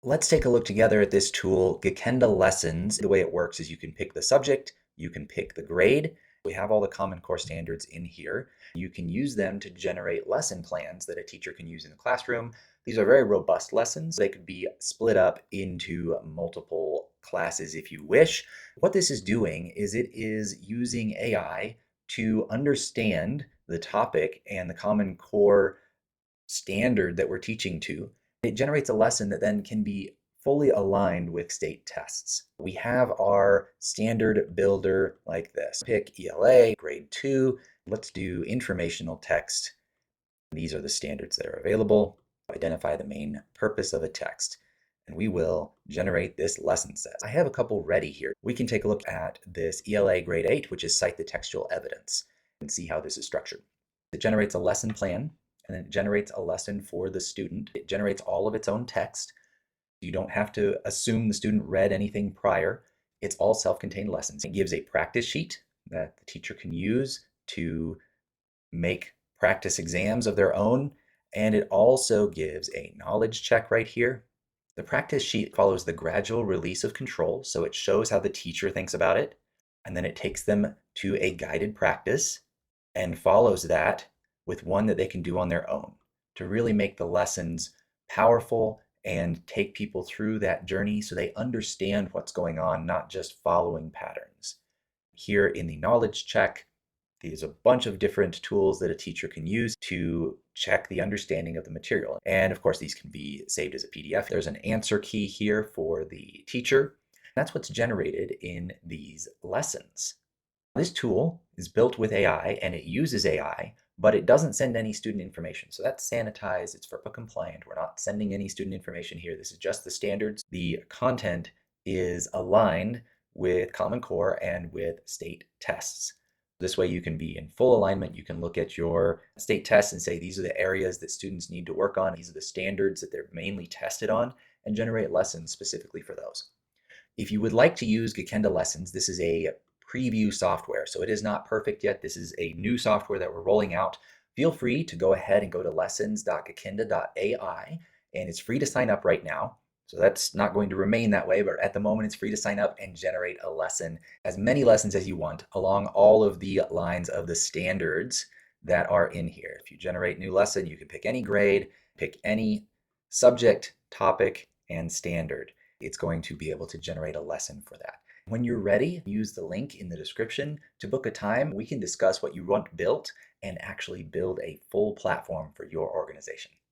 Let's take a look together at this tool, Gikenda Lessons. The way it works is you can pick the subject, you can pick the grade. We have all the Common Core standards in here. You can use them to generate lesson plans that a teacher can use in the classroom. These are very robust lessons. They could be split up into multiple classes if you wish. What this is doing is it is using AI to understand the topic and the Common Core standard that we're teaching to. It generates a lesson that then can be fully aligned with state tests. We have our standard builder like this. Pick ELA, grade 2. Let's do informational text. These are the standards that are available. Identify the main purpose of a text. And we will generate this lesson set. I have a couple ready here. We can take a look at this ELA grade 8, which is cite the textual evidence, and see how this is structured. It generates a lesson plan, and then it generates a lesson for the student. It generates all of its own text. You don't have to assume the student read anything prior. It's all self-contained lessons. It gives a practice sheet that the teacher can use to make practice exams of their own. And it also gives a knowledge check right here. The practice sheet follows the gradual release of control, so it shows how the teacher thinks about it. And then it takes them to a guided practice and follows that with one that they can do on their own to really make the lessons powerful and take people through that journey so they understand what's going on, not just following patterns. Here in the knowledge check, there's a bunch of different tools that a teacher can use to check the understanding of the material. And of course, these can be saved as a PDF. There's an answer key here for the teacher. That's what's generated in these lessons. This tool is built with AI and it uses AI, but it doesn't send any student information. So that's sanitized, it's FERPA compliant. We're not sending any student information here. This is just the standards. The content is aligned with Common Core and with state tests. This way you can be in full alignment. You can look at your state tests and say, these are the areas that students need to work on. These are the standards that they're mainly tested on, and generate lessons specifically for those. If you would like to use Gikenda Lessons, this is a preview software, so it is not perfect yet. This is a new software that we're rolling out. Feel free to go ahead and go to lessons.gikenda.ai, and it's free to sign up right now. So that's not going to remain that way, but at the moment it's free to sign up and generate a lesson, as many lessons as you want, along all of the lines of the standards that are in here. If you generate a new lesson, you can pick any grade, pick any subject, topic, and standard. It's going to be able to generate a lesson for that. When you're ready, use the link in the description to book a time. We can discuss what you want built and actually build a full platform for your organization.